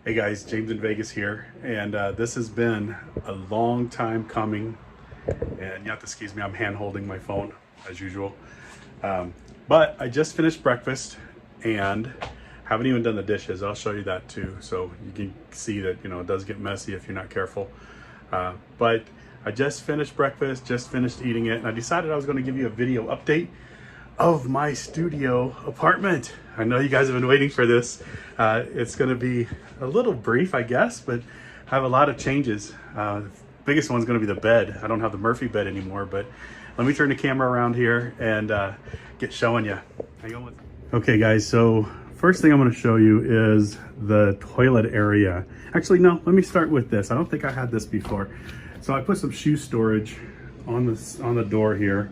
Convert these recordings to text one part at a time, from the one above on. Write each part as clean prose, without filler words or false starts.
Hey guys, James in Vegas here, and this has been a long time coming, and you have to excuse me, I'm hand holding my phone as usual. But I just finished breakfast and haven't even done the dishes. I'll show you that too, so you can see that, it does get messy if you're not careful. But I just finished breakfast, just finished eating it, and I decided I was going to give you a video update of my studio apartment. I know you guys have been waiting for this. It's going to be a little brief, I guess, but I have a lot of changes. The biggest one's going to be the bed. I don't have the Murphy bed anymore, but let me turn the camera around here and get showing you. Hang on. Okay guys, so first thing I'm going to show you is the toilet area. Actually, no, let me start with this. I don't think I had this before. So I put some shoe storage on the door here.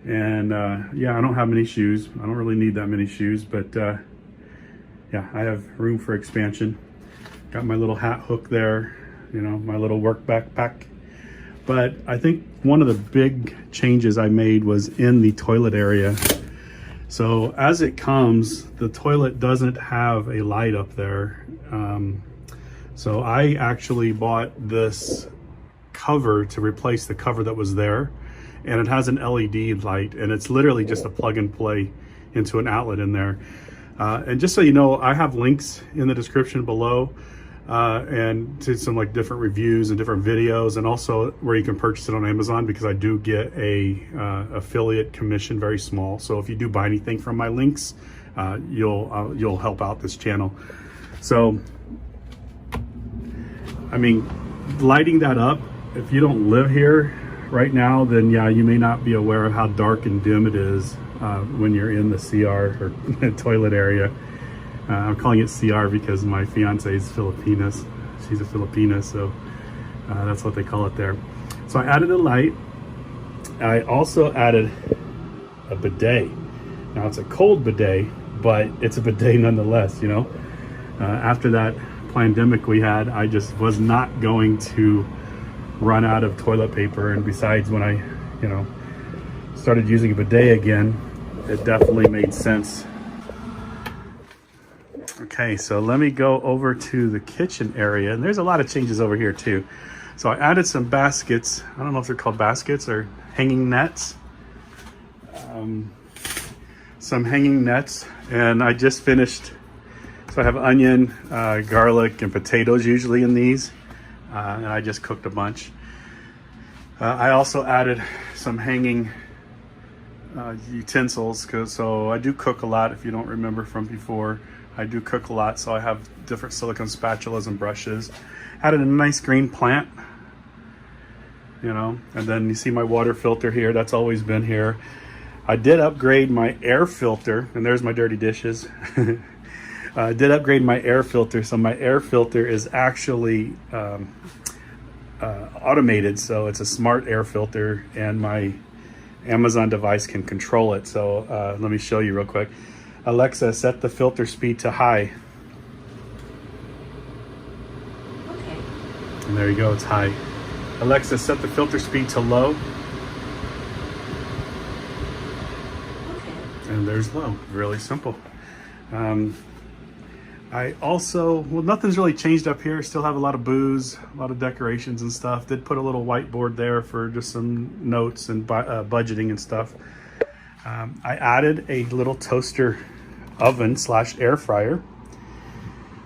And yeah, I don't have many shoes. I don't really need that many shoes, but yeah, I have room for expansion. Got my little hat hook there, my little work backpack. But I think one of the big changes I made was in the toilet area. So as it comes, the toilet doesn't have a light up there. So I actually bought this cover to replace the cover that was there. And it has an LED light, and it's literally just a plug and play into an outlet in there. And just so you know, I have links in the description below and to some like different reviews and different videos, and also where you can purchase it on Amazon, because I do get a affiliate commission, very small. So if you do buy anything from my links, you'll help out this channel. So, I mean, lighting that up, if you don't live here right now, then yeah, you may not be aware of how dark and dim it is when you're in the CR or toilet area. I'm calling it CR because my fiance is Filipinas. She's a Filipina, so that's what they call it there. So I added a light. I also added a bidet. Now it's a cold bidet, but it's a bidet nonetheless, After that pandemic we had, I just was not going to run out of toilet paper, and besides, when I started using a bidet again, it definitely made sense. Okay, so let me go over to the kitchen area, and there's a lot of changes over here too. So I added some baskets. I don't know if they're called baskets or hanging nets. Some hanging nets, and I just finished. So I have onion, garlic, and potatoes usually in these. And I just cooked a bunch. I also added some hanging utensils, so I do cook a lot. If you don't remember from before, I do cook a lot, so I have different silicone spatulas and brushes. Added a nice green plant, and then you see my water filter here. That's always been here. I did upgrade my air filter, and there's my dirty dishes. I did upgrade my air filter, so my air filter is actually automated, so it's a smart air filter, and my Amazon device can control it. So let me show you real quick. Alexa, set the filter speed to high. Okay. And there you go, it's high. Alexa, set the filter speed to low. Okay. And there's low. Really simple. I also, well, nothing's really changed up here. Still have a lot of booze, a lot of decorations and stuff. Did put a little whiteboard there for just some notes and budgeting and stuff. I added a little toaster oven / air fryer,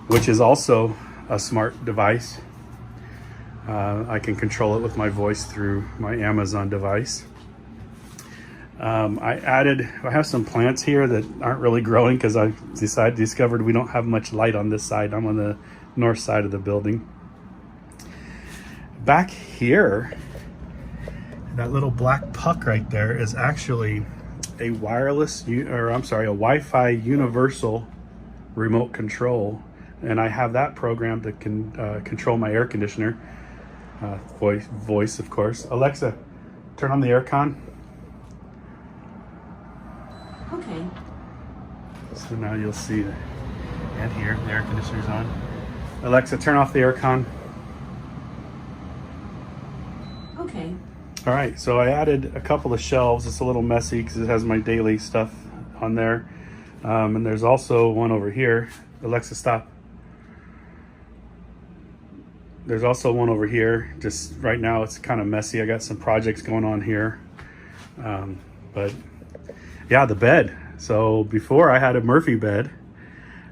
which is also a smart device. I can control it with my voice through my Amazon device. I have some plants here that aren't really growing because I discovered we don't have much light on this side. I'm on the north side of the building. Back here, that little black puck right there is actually a Wi-Fi universal remote control, and I have that programmed to control my air conditioner. Voice, of course. Alexa, turn on the air con. Okay. So now you'll see that, and here the air conditioner's on. Alexa, turn off the air con. Okay. All right, so I added a couple of shelves. It's a little messy because it has my daily stuff on there. And there's also one over here. Alexa, stop. there's also one over here. Just right now it's kind of messy. I got some projects going on here. But yeah, the bed. So before I had a Murphy bed,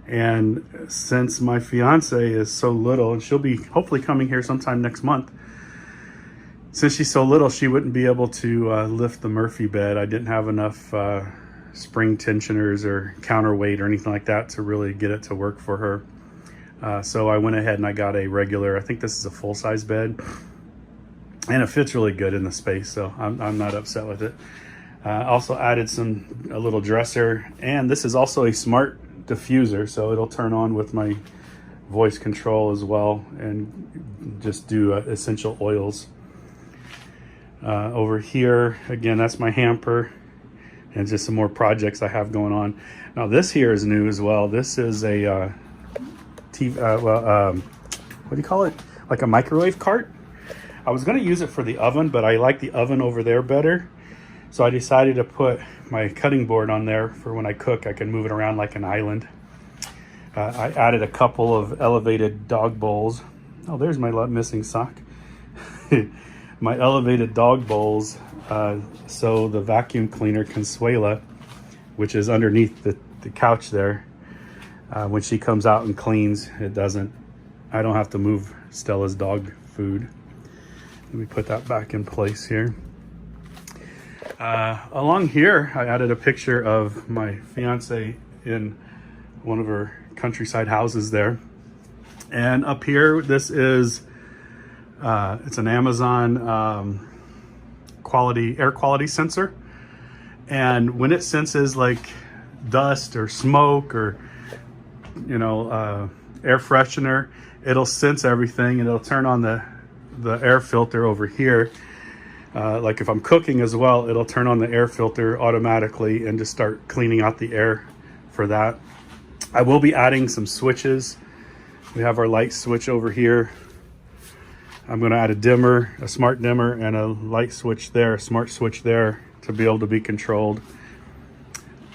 and since my fiance is so little, and she'll be hopefully coming here sometime next month, since she's so little, she wouldn't be able to lift the Murphy bed. I didn't have enough spring tensioners or counterweight or anything like that to really get it to work for her. So I went ahead and I got a regular, I think this is a full-size bed, and it fits really good in the space, so I'm not upset with it. Also added a little dresser, and this is also a smart diffuser, so it'll turn on with my voice control as well and just do essential oils. Over here, again, that's my hamper and just some more projects I have going on. Now this here is new as well. This is a TV, what do you call it? Like a microwave cart. I was going to use it for the oven, but I like the oven over there better. So I decided to put my cutting board on there for when I cook, I can move it around like an island. I added a couple of elevated dog bowls. Oh, there's my missing sock. My elevated dog bowls, so the vacuum cleaner Consuela, which is underneath the couch there, when she comes out and cleans, I don't have to move Stella's dog food. Let me put that back in place here. Along here, I added a picture of my fiance in one of her countryside houses there. And up here, this is, it's an Amazon air quality sensor. And when it senses like dust or smoke or, air freshener, it'll sense everything and it'll turn on the air filter over here. Like if I'm cooking as well, it'll turn on the air filter automatically and just start cleaning out the air for that. I will be adding some switches. We have our light switch over here. I'm going to add a dimmer, a smart dimmer, and a light switch there, a smart switch there to be able to be controlled.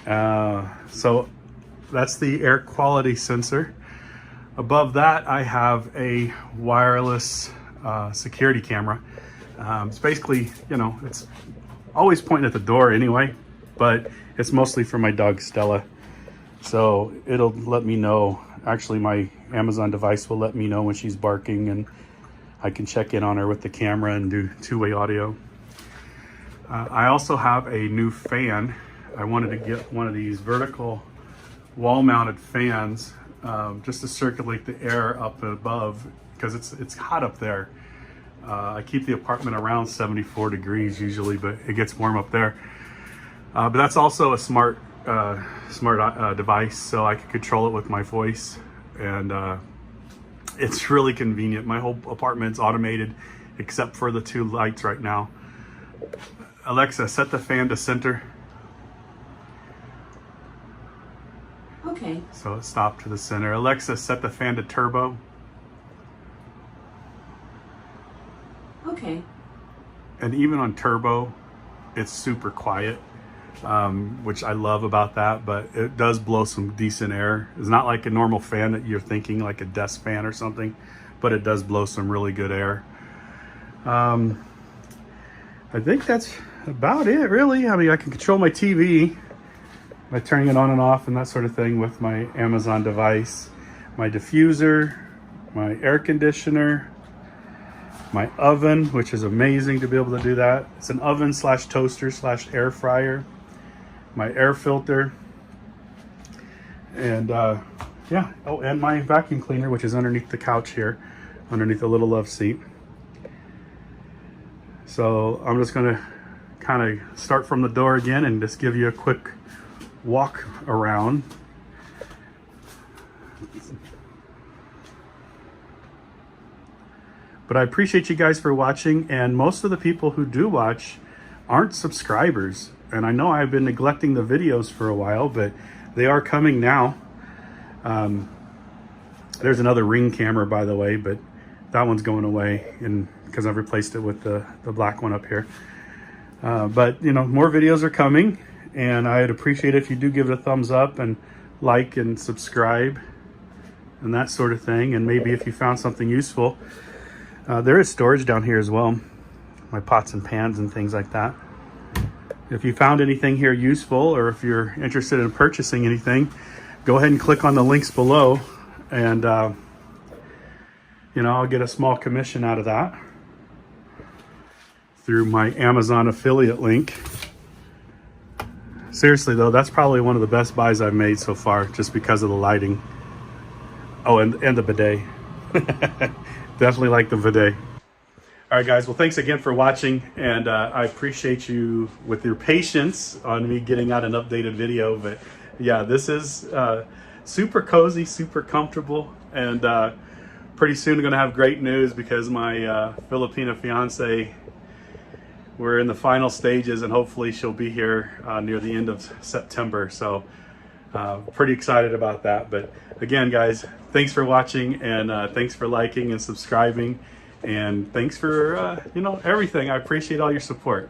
So that's the air quality sensor. Above that, I have a wireless security camera. It's basically, it's always pointing at the door anyway, but it's mostly for my dog Stella. So it'll let me know, actually my Amazon device will let me know when she's barking, and I can check in on her with the camera and do two-way audio. I also have a new fan. I wanted to get one of these vertical wall-mounted fans just to circulate the air up above, because it's hot up there. I keep the apartment around 74 degrees usually, but it gets warm up there. But that's also a smart device, so I can control it with my voice, and it's really convenient. My whole apartment's automated except for the two lights right now. Alexa, set the fan to center. Okay. So it stopped to the center. Alexa, set the fan to turbo. Okay. And even on turbo, it's super quiet, which I love about that, but it does blow some decent air. It's not like a normal fan that you're thinking like a desk fan or something, but it does blow some really good air. I think that's about it, really. I mean, I can control my TV by turning it on and off and that sort of thing with my Amazon device, my diffuser, my air conditioner, my oven, which is amazing to be able to do that. It's an oven slash toaster slash air fryer, my air filter, and yeah. Oh, and my vacuum cleaner, which is underneath the couch here, underneath the little love seat. So I'm just gonna kind of start from the door again and just give you a quick walk around. But I appreciate you guys for watching, and most of the people who do watch aren't subscribers. And I know I've been neglecting the videos for a while, but they are coming now. There's another Ring camera, by the way, but that one's going away, and because I've replaced it with the black one up here. But more videos are coming, and I'd appreciate it if you do give it a thumbs up and like and subscribe and that sort of thing. And maybe if you found something useful, There is storage down here as well. My pots and pans and things like that. If you found anything here useful, or if you're interested in purchasing anything, go ahead and click on the links below, and you know, I'll get a small commission out of that through my Amazon affiliate link. Seriously though, that's probably one of the best buys I've made so far, just because of the lighting. Oh, and the bidet. Definitely like the bidet. All right, guys. Well, thanks again for watching, and I appreciate you with your patience on me getting out an updated video. But yeah, this is super cozy, super comfortable, and pretty soon I'm gonna have great news, because my Filipina fiance, we're in the final stages, and hopefully she'll be here near the end of September. So pretty excited about that. But again, guys, thanks for watching, and thanks for liking and subscribing. And thanks for, you know, everything. I appreciate all your support.